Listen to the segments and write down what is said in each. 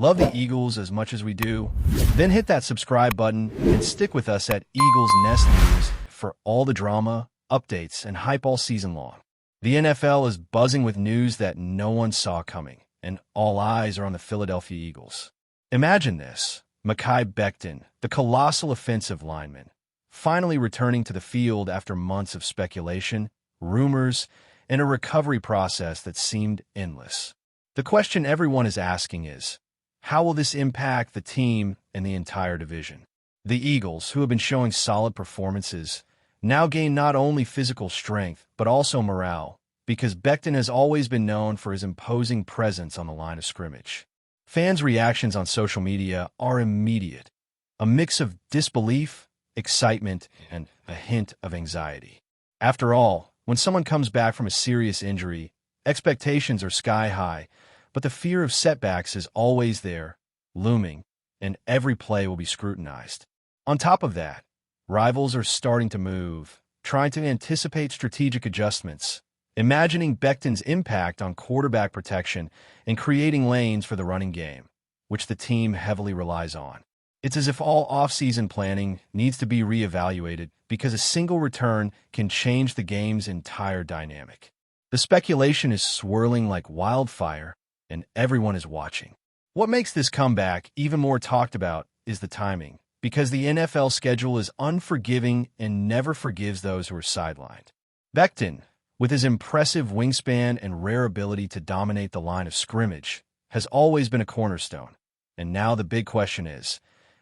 Love the Eagles as much as we do? Then hit that subscribe button and stick with us at Eagles Nest News for all the drama, updates, and hype all season long. The NFL is buzzing with news that no one saw coming, and all eyes are on the Philadelphia Eagles. Imagine this: Mai Beckton, the colossal offensive lineman, finally returning to the field after months of speculation, rumors, and a recovery process that seemed endless. The question everyone is asking is, how will this impact the team and the entire division? The Eagles, who have been showing solid performances, now gain not only physical strength, but also morale, because Beckton has always been known for his imposing presence on the line of scrimmage. Fans' reactions on social media are immediate, a mix of disbelief, excitement, and a hint of anxiety. After all, when someone comes back from a serious injury, expectations are sky high, but the fear of setbacks is always there, looming, and every play will be scrutinized. On top of that, rivals are starting to move, trying to anticipate strategic adjustments, imagining Beckton's impact on quarterback protection and creating lanes for the running game, which the team heavily relies on. It's as if all off-season planning needs to be reevaluated because a single return can change the game's entire dynamic. The speculation is swirling like wildfire, and everyone is watching. What makes this comeback even more talked about is the timing, because the NFL schedule is unforgiving and never forgives those who are sidelined. Beckton, with his impressive wingspan and rare ability to dominate the line of scrimmage, has always been a cornerstone. And now the big question is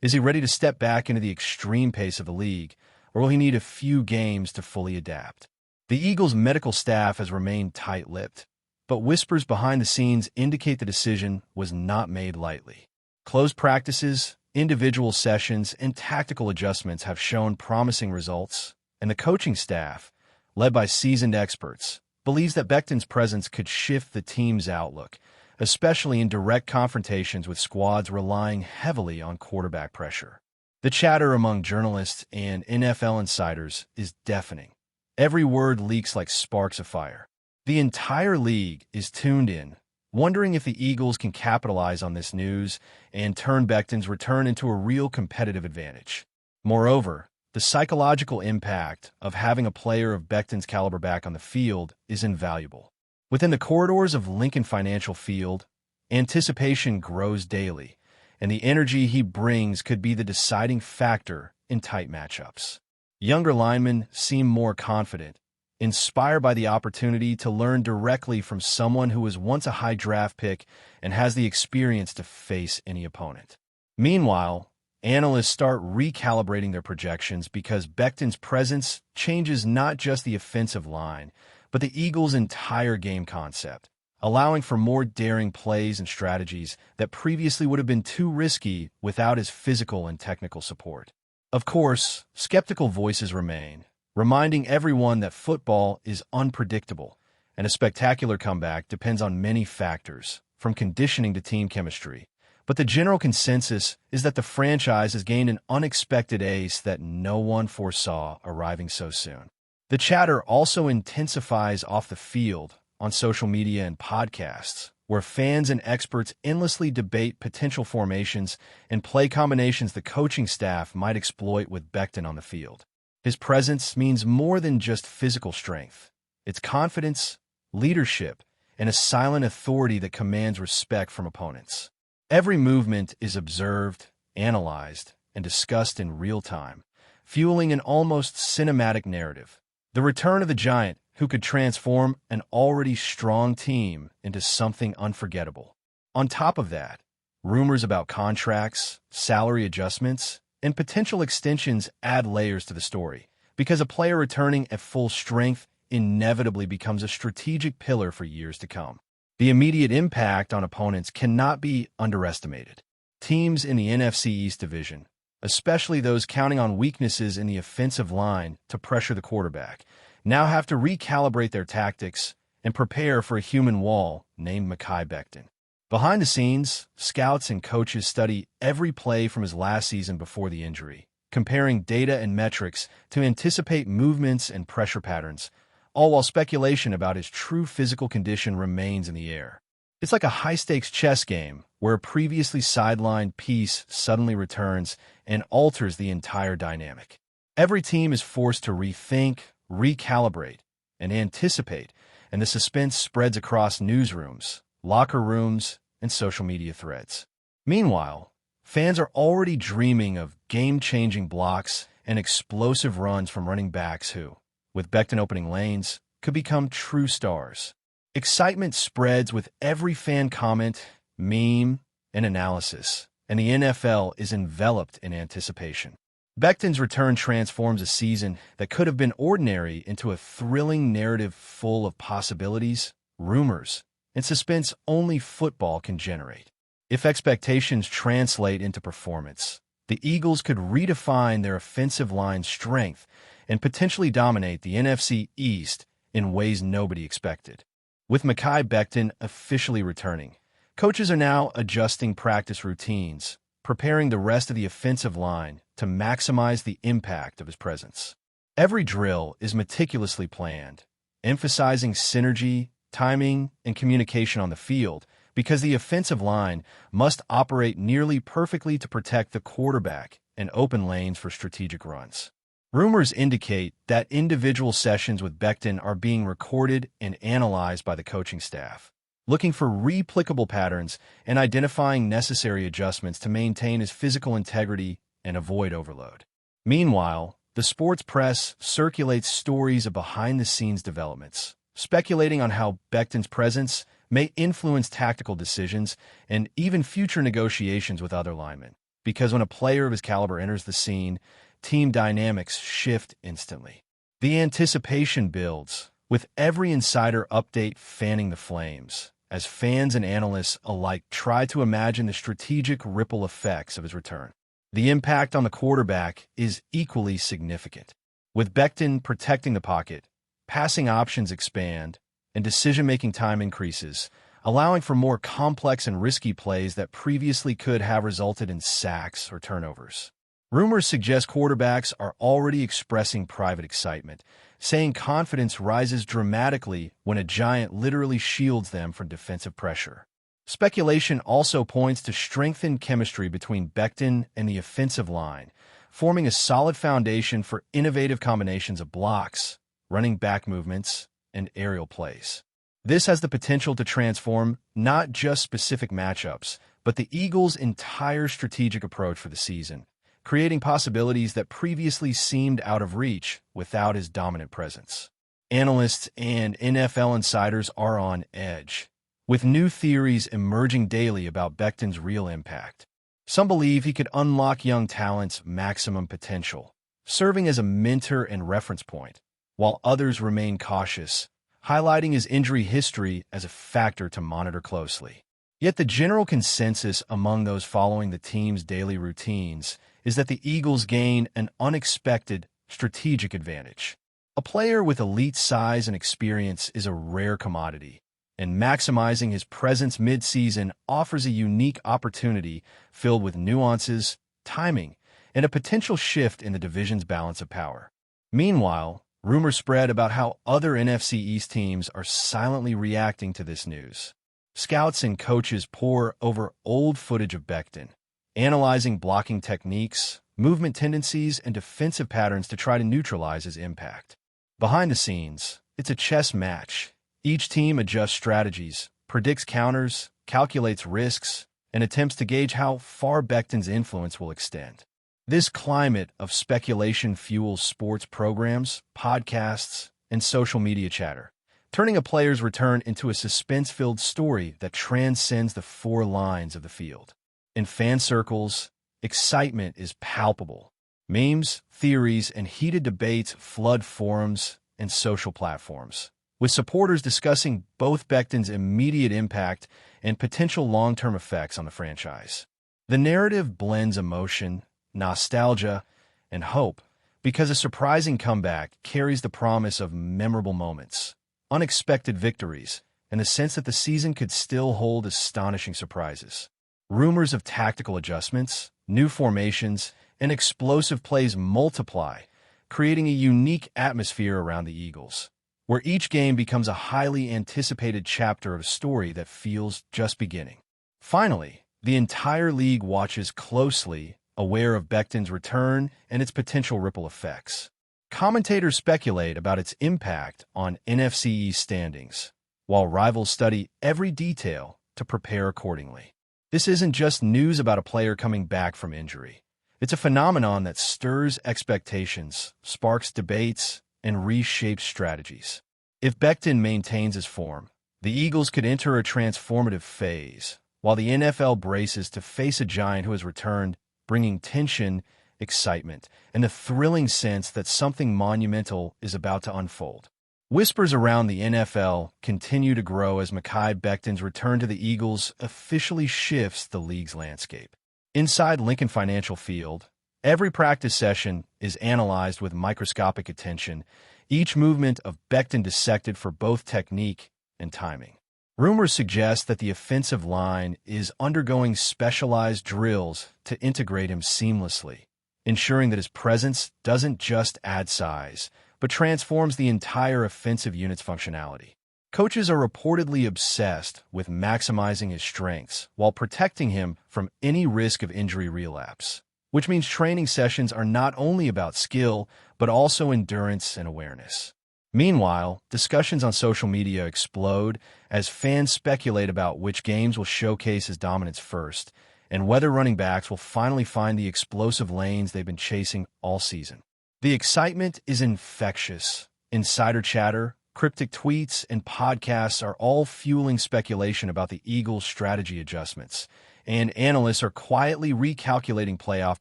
he ready to step back into the extreme pace of the league, or will he need a few games to fully adapt? The Eagles' medical staff has remained tight-lipped, but whispers behind the scenes indicate the decision was not made lightly. Closed practices, individual sessions, and tactical adjustments have shown promising results, and the coaching staff, led by seasoned experts, believes that Beckton's presence could shift the team's outlook, especially in direct confrontations with squads relying heavily on quarterback pressure. The chatter among journalists and NFL insiders is deafening. Every word leaks like sparks of fire. The entire league is tuned in, wondering if the Eagles can capitalize on this news and turn Beckton's return into a real competitive advantage. Moreover, the psychological impact of having a player of Beckton's caliber back on the field is invaluable. Within the corridors of Lincoln Financial Field, anticipation grows daily, and the energy he brings could be the deciding factor in tight matchups. Younger linemen seem more confident, inspired by the opportunity to learn directly from someone who was once a high draft pick and has the experience to face any opponent. Meanwhile, analysts start recalibrating their projections because Beckton's presence changes not just the offensive line, but the Eagles' entire game concept, allowing for more daring plays and strategies that previously would have been too risky without his physical and technical support. Of course, skeptical voices remain, reminding everyone that football is unpredictable, and a spectacular comeback depends on many factors, from conditioning to team chemistry. But the general consensus is that the franchise has gained an unexpected ace that no one foresaw arriving so soon. The chatter also intensifies off the field, on social media and podcasts, where fans and experts endlessly debate potential formations and play combinations the coaching staff might exploit with Beckton on the field. His presence means more than just physical strength. It's confidence, leadership, and a silent authority that commands respect from opponents. Every movement is observed, analyzed, and discussed in real time, fueling an almost cinematic narrative. The return of the giant who could transform an already strong team into something unforgettable. On top of that, rumors about contracts, salary adjustments, and potential extensions add layers to the story, because a player returning at full strength inevitably becomes a strategic pillar for years to come. The immediate impact on opponents cannot be underestimated. Teams in the NFC East division, especially those counting on weaknesses in the offensive line to pressure the quarterback, now have to recalibrate their tactics and prepare for a human wall named Mai Beckton. Behind the scenes, scouts and coaches study every play from his last season before the injury, comparing data and metrics to anticipate movements and pressure patterns, all while speculation about his true physical condition remains in the air. It's like a high-stakes chess game where a previously sidelined piece suddenly returns and alters the entire dynamic. Every team is forced to rethink, recalibrate, and anticipate, and the suspense spreads across newsrooms, locker rooms, and social media threads. Meanwhile, fans are already dreaming of game-changing blocks and explosive runs from running backs who, with Beckton opening lanes, could become true stars. Excitement spreads with every fan comment, meme, and analysis, and the NFL is enveloped in anticipation. Beckton's return transforms a season that could have been ordinary into a thrilling narrative full of possibilities, rumors, and suspense only football can generate. If expectations translate into performance, the Eagles could redefine their offensive line's strength and potentially dominate the NFC East in ways nobody expected. With Mai Beckton officially returning, coaches are now adjusting practice routines, preparing the rest of the offensive line to maximize the impact of his presence. Every drill is meticulously planned, emphasizing synergy, timing, and communication on the field, because the offensive line must operate nearly perfectly to protect the quarterback and open lanes for strategic runs. Rumors indicate that individual sessions with Beckton are being recorded and analyzed by the coaching staff, looking for replicable patterns and identifying necessary adjustments to maintain his physical integrity and avoid overload. Meanwhile, the sports press circulates stories of behind-the-scenes developments, speculating on how Beckton's presence may influence tactical decisions and even future negotiations with other linemen, because when a player of his caliber enters the scene, team dynamics shift instantly. The anticipation builds, with every insider update fanning the flames, as fans and analysts alike try to imagine the strategic ripple effects of his return. The impact on the quarterback is equally significant. With Beckton protecting the pocket, passing options expand, and decision-making time increases, allowing for more complex and risky plays that previously could have resulted in sacks or turnovers. Rumors suggest quarterbacks are already expressing private excitement, saying confidence rises dramatically when a giant literally shields them from defensive pressure. Speculation also points to strengthened chemistry between Beckton and the offensive line, forming a solid foundation for innovative combinations of blocks, running back movements, and aerial plays. This has the potential to transform not just specific matchups, but the Eagles' entire strategic approach for the season, creating possibilities that previously seemed out of reach without his dominant presence. Analysts and NFL insiders are on edge, with new theories emerging daily about Beckton's real impact. Some believe he could unlock young talent's maximum potential, serving as a mentor and reference point, while others remain cautious, highlighting his injury history as a factor to monitor closely. Yet the general consensus among those following the team's daily routines is that the Eagles gain an unexpected strategic advantage. A player with elite size and experience is a rare commodity, and maximizing his presence mid-season offers a unique opportunity filled with nuances, timing, and a potential shift in the division's balance of power. Meanwhile, rumors spread about how other NFC East teams are silently reacting to this news. Scouts and coaches pore over old footage of Beckton, analyzing blocking techniques, movement tendencies, and defensive patterns to try to neutralize his impact. Behind the scenes, it's a chess match. Each team adjusts strategies, predicts counters, calculates risks, and attempts to gauge how far Beckton's influence will extend. This climate of speculation fuels sports programs, podcasts, and social media chatter, turning a player's return into a suspense-filled story that transcends the four lines of the field. In fan circles, excitement is palpable. Memes, theories, and heated debates flood forums and social platforms, with supporters discussing both Beckton's immediate impact and potential long-term effects on the franchise. The narrative blends emotion, nostalgia, and hope, because a surprising comeback carries the promise of memorable moments, unexpected victories, and the sense that the season could still hold astonishing surprises. Rumors of tactical adjustments, new formations, and explosive plays multiply, creating a unique atmosphere around the Eagles, where each game becomes a highly anticipated chapter of a story that feels just beginning. Finally, the entire league watches closely, aware of Beckton's return and its potential ripple effects. Commentators speculate about its impact on NFC East standings, while rivals study every detail to prepare accordingly. This isn't just news about a player coming back from injury. It's a phenomenon that stirs expectations, sparks debates, and reshapes strategies. If Beckton maintains his form, the Eagles could enter a transformative phase, while the NFL braces to face a giant who has returned, bringing tension, excitement, and a thrilling sense that something monumental is about to unfold. Whispers around the NFL continue to grow as Mai Beckton's return to the Eagles officially shifts the league's landscape. Inside Lincoln Financial Field, every practice session is analyzed with microscopic attention, each movement of Beckton dissected for both technique and timing. Rumors suggest that the offensive line is undergoing specialized drills to integrate him seamlessly, ensuring that his presence doesn't just add size, but transforms the entire offensive unit's functionality. Coaches are reportedly obsessed with maximizing his strengths while protecting him from any risk of injury relapse, which means training sessions are not only about skill, but also endurance and awareness. Meanwhile, discussions on social media explode as fans speculate about which games will showcase his dominance first, and whether running backs will finally find the explosive lanes they've been chasing all season. The excitement is infectious. Insider chatter, cryptic tweets, and podcasts are all fueling speculation about the Eagles' strategy adjustments, and analysts are quietly recalculating playoff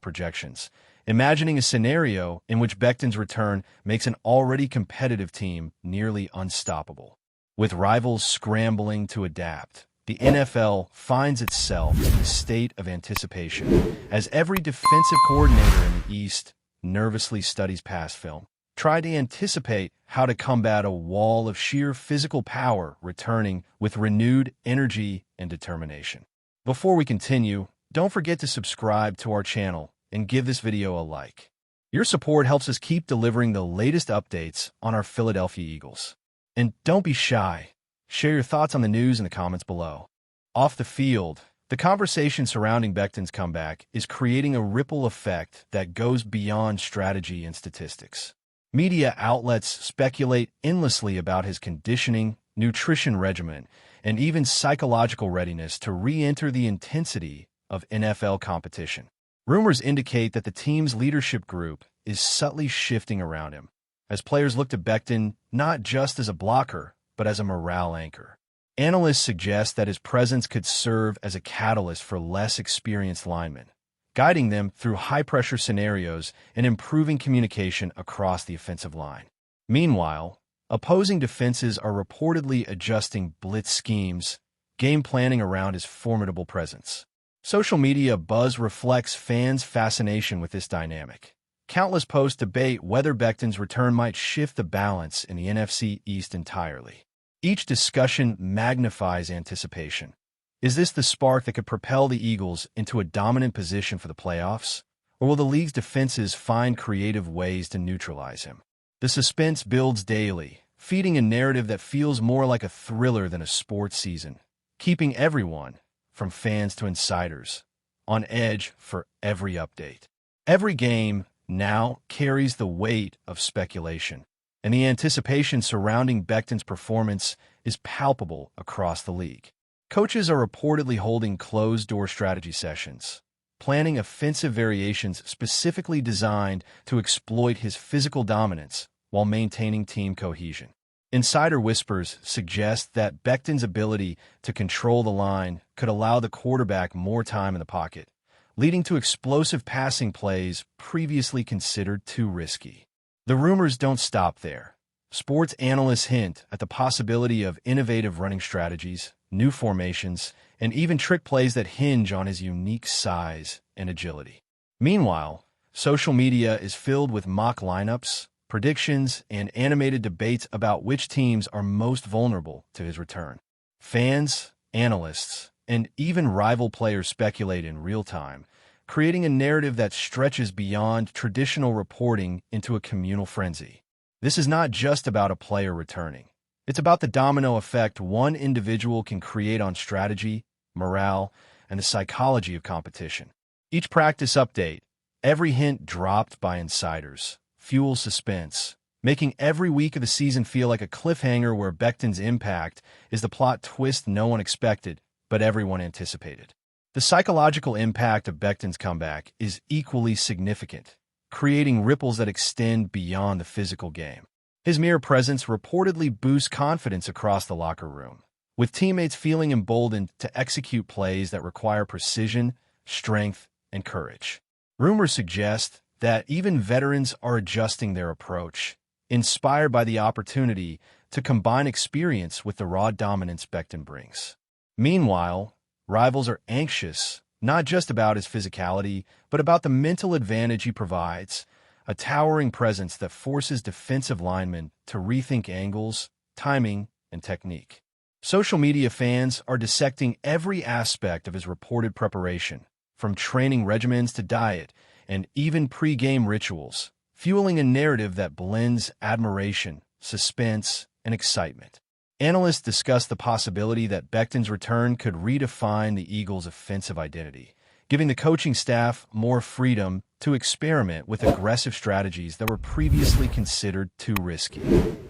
projections, imagining a scenario in which Beckton's return makes an already competitive team nearly unstoppable. With rivals scrambling to adapt, the NFL finds itself in a state of anticipation as every defensive coordinator in the East nervously studies past film, trying to anticipate how to combat a wall of sheer physical power returning with renewed energy and determination. Before we continue, don't forget to subscribe to our channel and give this video a like. Your support helps us keep delivering the latest updates on our Philadelphia Eagles. And don't be shy. Share your thoughts on the news in the comments below. Off the field, the conversation surrounding Beckton's comeback is creating a ripple effect that goes beyond strategy and statistics. Media outlets speculate endlessly about his conditioning, nutrition regimen, and even psychological readiness to re-enter the intensity of NFL competition. Rumors indicate that the team's leadership group is subtly shifting around him, as players look to Beckton not just as a blocker, but as a morale anchor. Analysts suggest that his presence could serve as a catalyst for less experienced linemen, guiding them through high-pressure scenarios and improving communication across the offensive line. Meanwhile, opposing defenses are reportedly adjusting blitz schemes, game planning around his formidable presence. Social media buzz reflects fans' fascination with this dynamic. Countless posts debate whether Beckton's return might shift the balance in the NFC East entirely. Each discussion magnifies anticipation. Is this the spark that could propel the Eagles into a dominant position for the playoffs? Or will the league's defenses find creative ways to neutralize him? The suspense builds daily, feeding a narrative that feels more like a thriller than a sports season, keeping everyone, from fans to insiders, on edge for every update. Every game now carries the weight of speculation, and the anticipation surrounding Beckton's performance is palpable across the league. Coaches are reportedly holding closed-door strategy sessions, planning offensive variations specifically designed to exploit his physical dominance while maintaining team cohesion. Insider whispers suggest that Beckton's ability to control the line could allow the quarterback more time in the pocket, leading to explosive passing plays previously considered too risky. The rumors don't stop there. Sports analysts hint at the possibility of innovative running strategies, new formations, and even trick plays that hinge on his unique size and agility. Meanwhile, social media is filled with mock lineups, predictions, and animated debates about which teams are most vulnerable to his return. Fans, analysts, and even rival players speculate in real time, creating a narrative that stretches beyond traditional reporting into a communal frenzy. This is not just about a player returning. It's about the domino effect one individual can create on strategy, morale, and the psychology of competition. Each practice update, every hint dropped by insiders, fuels suspense, making every week of the season feel like a cliffhanger where Beckton's impact is the plot twist no one expected, but everyone anticipated. The psychological impact of Beckton's comeback is equally significant, creating ripples that extend beyond the physical game. His mere presence reportedly boosts confidence across the locker room, with teammates feeling emboldened to execute plays that require precision, strength, and courage. Rumors suggest that even veterans are adjusting their approach, inspired by the opportunity to combine experience with the raw dominance Beckton brings. Meanwhile, rivals are anxious, not just about his physicality, but about the mental advantage he provides, a towering presence that forces defensive linemen to rethink angles, timing, and technique. Social media fans are dissecting every aspect of his reported preparation, from training regimens to diet, and even pre-game rituals, fueling a narrative that blends admiration, suspense, and excitement. Analysts discuss the possibility that Beckton's return could redefine the Eagles' offensive identity, giving the coaching staff more freedom to experiment with aggressive strategies that were previously considered too risky.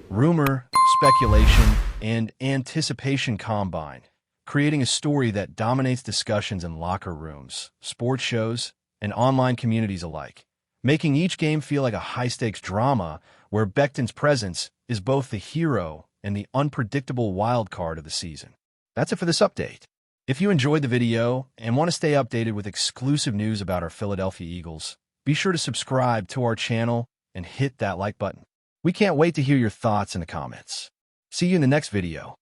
Rumor, speculation, and anticipation combine, creating a story that dominates discussions in locker rooms, sports shows, and online communities alike, making each game feel like a high-stakes drama where Beckton's presence is both the hero and the unpredictable wild card of the season. That's it for this update. If you enjoyed the video and want to stay updated with exclusive news about our Philadelphia Eagles, be sure to subscribe to our channel and hit that like button. We can't wait to hear your thoughts in the comments. See you in the next video.